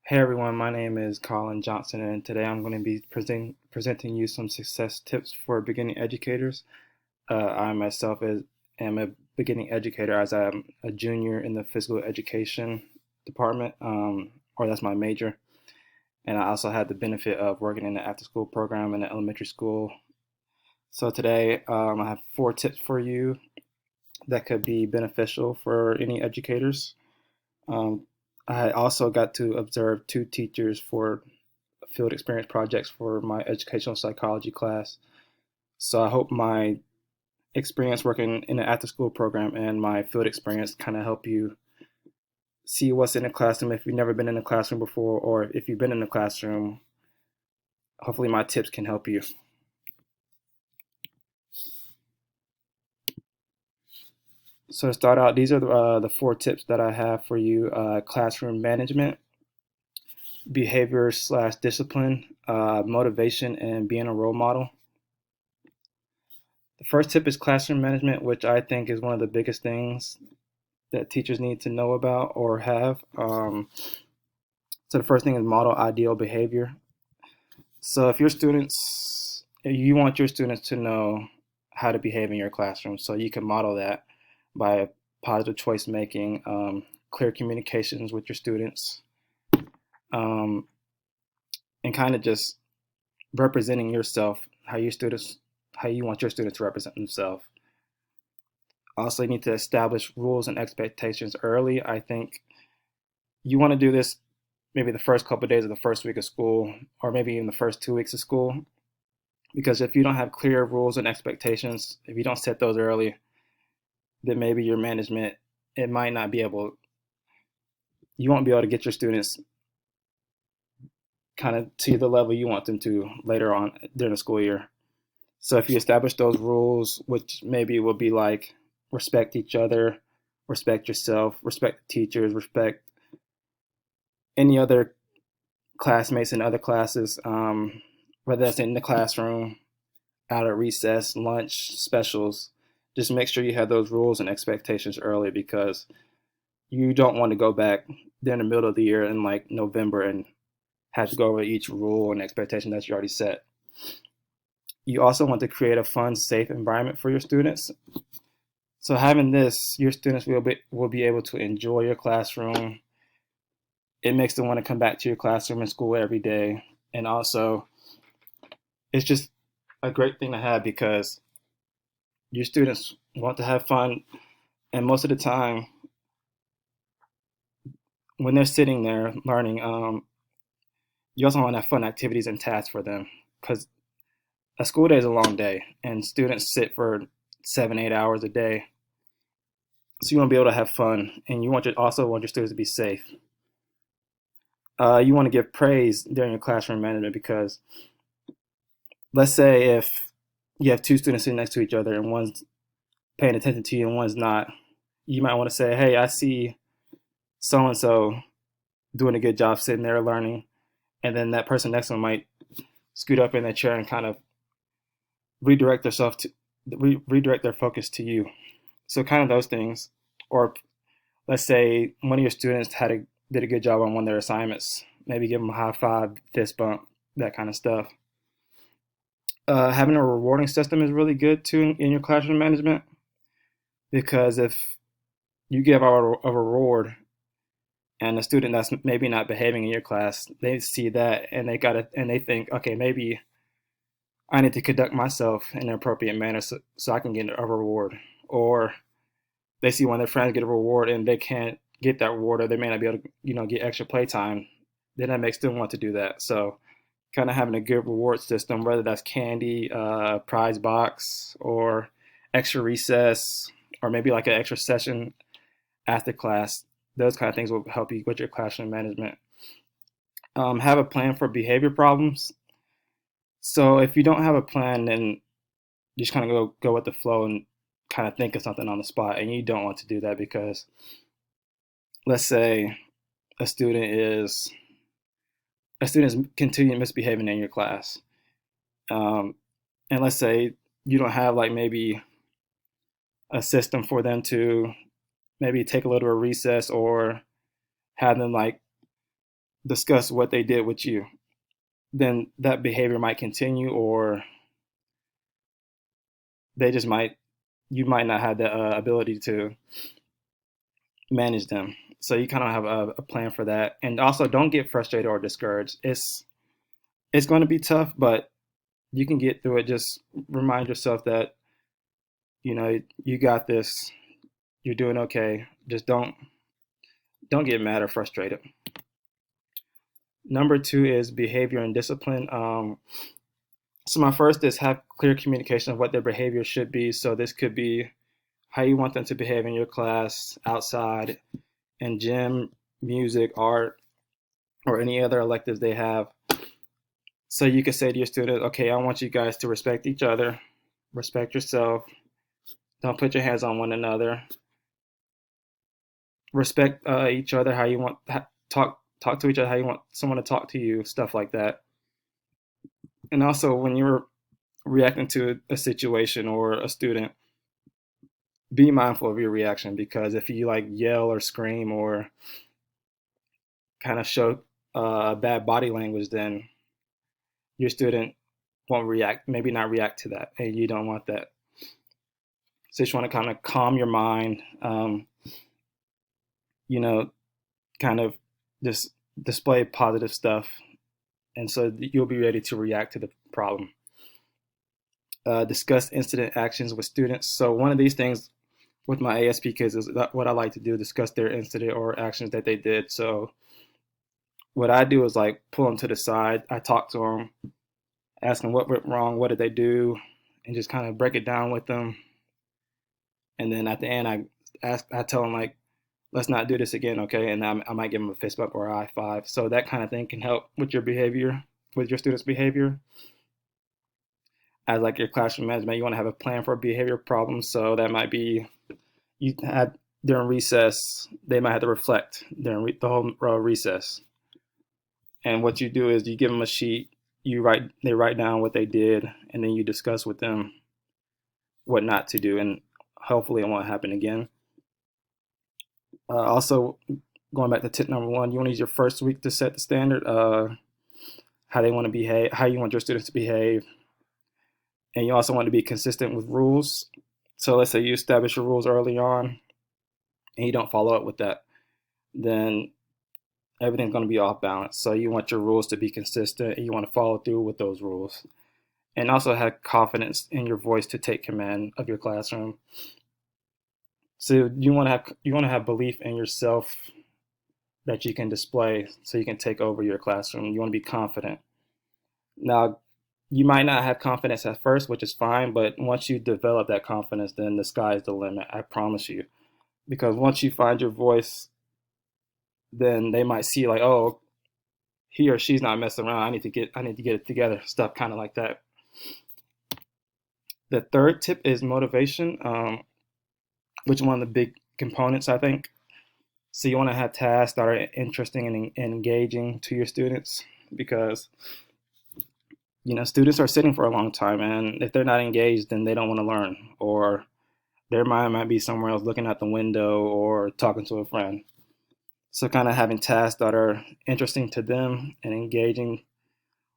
Hey everyone, my name is Colin Johnson, and today I'm going to be presenting you some success tips for beginning educators. I myself am a beginning educator as I'm a junior in the physical education department, or that's my major. And I also had the benefit of working in the after school program in the elementary school. So today I have 4 tips for you that could be beneficial for any educators. Um, I also got to observe 2 teachers for field experience projects for my educational psychology class. So I hope my experience working in an after school program and my field experience kind of help you see what's in the classroom if you've never been in a classroom before, or if you've been in the classroom, hopefully my tips can help you. So to start out, these are the 4 tips that I have for you: classroom management, behavior slash discipline, motivation, and being a role model. The first tip is classroom management, which I think is one of the biggest things that teachers need to know about or have. So the first thing is model ideal behavior. So if you want your students to know how to behave in your classroom, so you can model that by positive choice making, clear communications with your students, um, and kind of just representing yourself, how you want your students to represent themselves. Also, you need to establish rules and expectations early. I think you want to do this maybe the first couple of days of the first week of school, or maybe even the first 2 weeks of school. Because if you don't have clear rules and expectations, if you don't set those early, then maybe your management, it might not be able, you won't be able to get your students kind of to the level you want them to later on during the school year. So if you establish those rules, which maybe will be like respect each other, respect yourself, respect teachers, respect any other classmates in other classes, whether that's in the classroom, out at recess, lunch, specials. Just make sure you have those rules and expectations early, because you don't want to go back in the middle of the year in like November and have to go over each rule and expectation that you already set. You also want to create a fun, safe environment for your students. So having this, your students will be able to enjoy your classroom. It makes them want to come back to your classroom and school every day. And also, it's just a great thing to have, because your students want to have fun, and most of the time when they're sitting there learning, you also want to have fun activities and tasks for them, because a school day is a long day and students sit for 7, 8 hours a day. So you want to be able to have fun, and also want your students to be safe. You want to give praise during your classroom management, because let's say if you have 2 students sitting next to each other and one's paying attention to you and one's not, you might want to say, "Hey, I see so and so doing a good job sitting there learning," and then that person next to them might scoot up in their chair and kind of redirect themselves to redirect their focus to you. So kind of those things. Or let's say one of your students did a good job on one of their assignments. Maybe give them a high five, fist bump, that kind of stuff. Having a rewarding system is really good too in your classroom management, because if you give a reward and a student that's maybe not behaving in your class, they see that and they think, okay, maybe I need to conduct myself in an appropriate manner, so I can get a reward. Or they see one of their friends get a reward and they can't get that reward, or they may not be able to, get extra playtime. Then that makes them want to do that. So kind of having a good reward system, whether that's candy, prize box, or extra recess, or maybe like an extra session after class. Those kind of things will help you with your classroom management. Have a plan for behavior problems. So if you don't have a plan, then just kind of go with the flow and kind of think of something on the spot. And you don't want to do that, because let's say a student is a student is continuing misbehaving in your class, um, and let's say you don't have like maybe a system for them to maybe take a little recess, or have them like discuss what they did with you, then that behavior might continue, or they just might you might not have the ability to manage them. So you kind of have a plan for that, and also don't get frustrated or discouraged. It's going to be tough, but you can get through it. Just remind yourself that you got this. You're doing okay. Just don't get mad or frustrated. Number two is behavior and discipline. So my first is have clear communication of what their behavior should be. So this could be how you want them to behave in your class, outside, in gym, music, art, or any other electives they have. So you could say to your student, okay, I want you guys to respect each other, respect yourself, don't put your hands on one another, respect each other, how you want talk to each other, how you want someone to talk to you, stuff like that. And also when you're reacting to a situation or a student, be mindful of your reaction, because if you like yell or scream or kind of show bad body language, then your student won't react, maybe not react to that, and you don't want that. So you just want to kind of calm your mind, you know, kind of just display positive stuff, and so you'll be ready to react to the problem. Discuss incident actions with students. So one of these things with my ASP kids is what I like to do: discuss their incident or actions that they did. So what I do is like pull them to the side. I talk to them, ask them what went wrong, what did they do, and just kind of break it down with them. And then at the end, I tell them like, let's not do this again, okay? And I might give them a fist bump or a high five. So that kind of thing can help with your behavior, with your students' behavior. As like your classroom management, you want to have a plan for behavior problems. So that might be you had during recess, they might have to reflect during the whole recess. And what you do is you give them a sheet, they write down what they did, and then you discuss with them what not to do, and hopefully it won't happen again. Also, going back to tip number one, you want to use your first week to set the standard, how they want to behave, how you want your students to behave, and you also want to be consistent with rules. So let's say you establish your rules early on, and you don't follow up with that, then everything's going to be off balance. So you want your rules to be consistent, and you want to follow through with those rules, and also have confidence in your voice to take command of your classroom. So you want to have belief in yourself that you can display, so you can take over your classroom. You want to be confident. Now, you might not have confidence at first, which is fine, but once you develop that confidence, then the sky is the limit. I promise you, because once you find your voice, then they might see like, oh, he or she's not messing around. I need to get it together. Stuff kind of like that. The third tip is motivation, which is one of the big components, I think. So you want to have tasks that are interesting and engaging to your students, because students are sitting for a long time, and if they're not engaged, then they don't want to learn, or their mind might be somewhere else looking out the window or talking to a friend. So kind of having tasks that are interesting to them and engaging,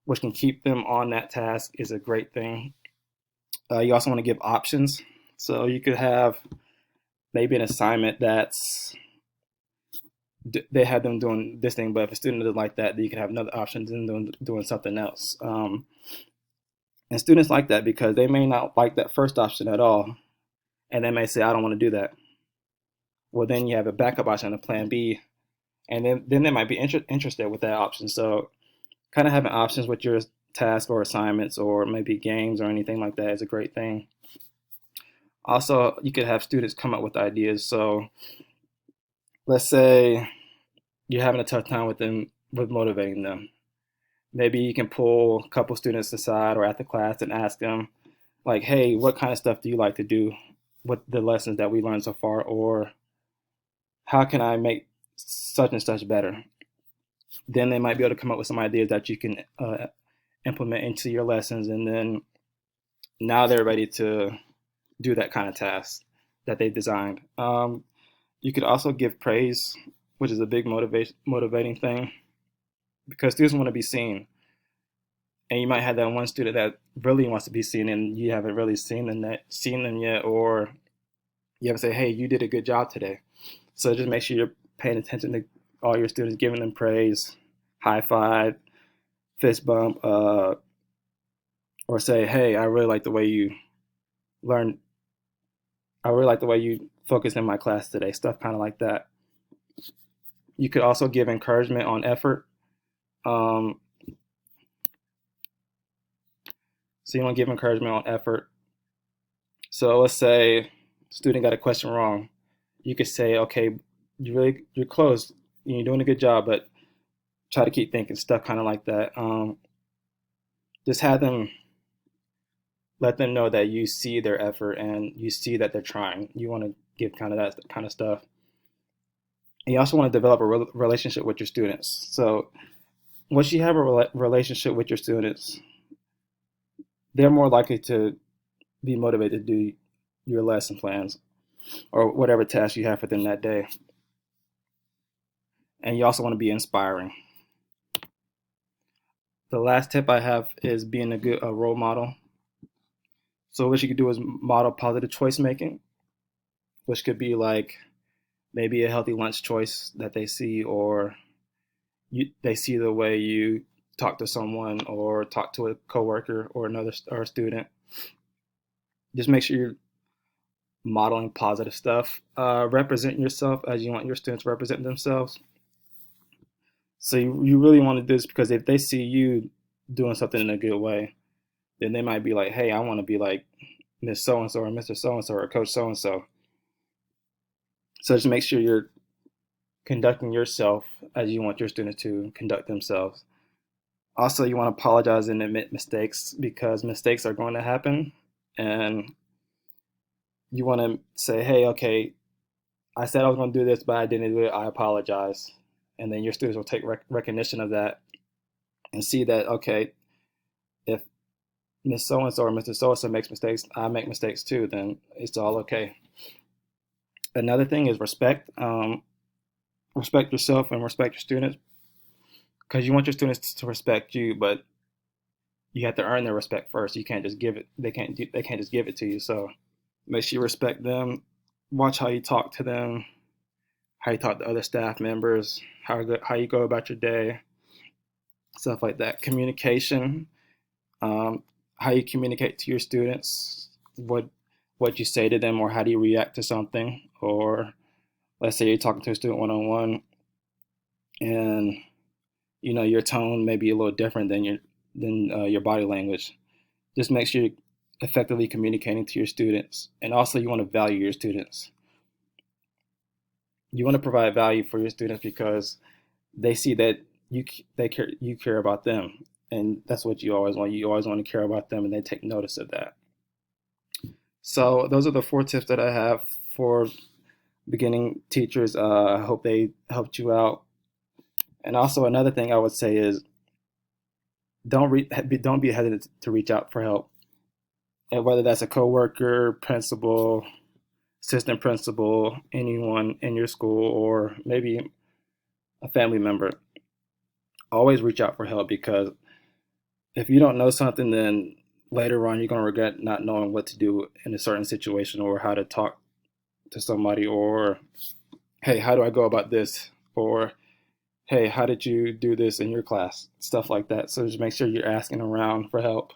which can keep them on that task, is a great thing. You also want to give options. So you could have maybe an assignment that's they have them doing this thing, but if a student doesn't like that, then you can have another option than doing something else. And students like that because they may not like that first option at all, and they may say, I don't want to do that. Well, then you have a backup option, a plan B, and then they might be interested with that option. So kind of having options with your tasks or assignments or maybe games or anything like that is a great thing. Also, you could have students come up with ideas. So let's say you're having a tough time with motivating them. Maybe you can pull a couple students aside or at the class and ask them, like, hey, what kind of stuff do you like to do with the lessons that we learned so far? Or how can I make such and such better? Then they might be able to come up with some ideas that you can implement into your lessons. And then now they're ready to do that kind of task that they designed. You could also give praise, which is a big motivating thing. because students want to be seen. And you might have that one student that really wants to be seen, and you haven't really seen them yet, or you have to say, "Hey, you did a good job today." So just make sure you're paying attention to all your students, giving them praise, high five, fist bump, or say, "Hey, I really like the way you learned. I really like the way you focused in my class today." Stuff kind of like that. You could also give encouragement on effort. Um, so you want to give encouragement on effort. So let's say student got a question wrong. You could say, "Okay, you're close. You're doing a good job, but try to keep thinking." Stuff kind of like that. Just have them let them know that you see their effort and you see that they're trying. You want to give kind of that kind of stuff. And you also want to develop a relationship with your students. So once you have a relationship with your students, they're more likely to be motivated to do your lesson plans or whatever task you have for them that day. And you also want to be inspiring. The last tip I have is being a role model. So what you could do is model positive choice making, which could be like maybe a healthy lunch choice that they see, or they see the way you talk to someone or talk to a coworker or another or a student. Just make sure you're modeling positive stuff. Represent yourself as you want your students to represent themselves. So you really want to do this because if they see you doing something in a good way, then they might be like, "Hey, I want to be like Miss So and So or Mr. So and So or Coach So and So." So just make sure you're conducting yourself as you want your students to conduct themselves. Also, you want to apologize and admit mistakes because mistakes are going to happen. And you want to say, "Hey, okay, I said I was going to do this, but I didn't do it. I apologize." And then your students will take recognition of that and see that, okay, if Miss So and So or Mr. So and So makes mistakes, I make mistakes too, then it's all okay. Another thing is respect. Respect yourself and respect your students because you want your students to respect you, but you have to earn their respect first. You can't just give it. They can't just give it to you. So make sure you respect them. Watch how you talk to them, how you talk to other staff members, how you go about your day, stuff like that. Communication, how you communicate to your students, what you say to them, or how do you react to something, or let's say you're talking to a student one on one, and your tone may be a little different than your body language. Just make sure you're effectively communicating to your students, and also you want to value your students. You want to provide value for your students because they see that you care about them, and that's what you always want. You always want to care about them, and they take notice of that. So those are the 4 tips that I have for beginning teachers. I hope they helped you out. And also another thing I would say is don't be hesitant to reach out for help, and whether that's a coworker, principal, assistant principal, anyone in your school, or maybe a family member. Always reach out for help because if you don't know something, then later on you're going to regret not knowing what to do in a certain situation or how to talk to somebody, or hey, how do I go about this, or hey, how did you do this in your class, stuff like that. So just make sure you're asking around for help.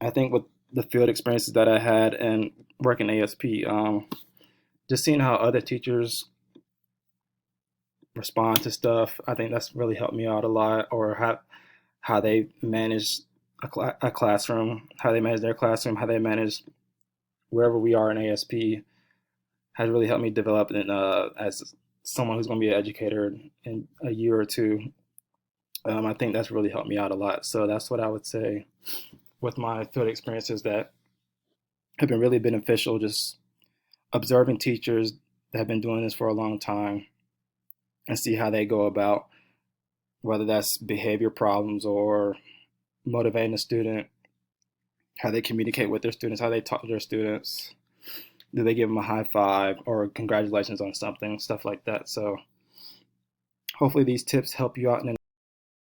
I think with the field experiences that I had and working ASP, just seeing how other teachers respond to stuff, I think that's really helped me out a lot, or how they manage a classroom, how they manage their classroom, how they manage wherever we are in ASP has really helped me develop as someone who's going to be an educator in a year or two. I think that's really helped me out a lot. So that's what I would say with my field experiences that have been really beneficial, just observing teachers that have been doing this for a long time and see how they go about, whether that's behavior problems or motivating a student, how they communicate with their students, how they talk to their students. Do they give them a high five or congratulations on something, stuff like that. So hopefully these tips help you out in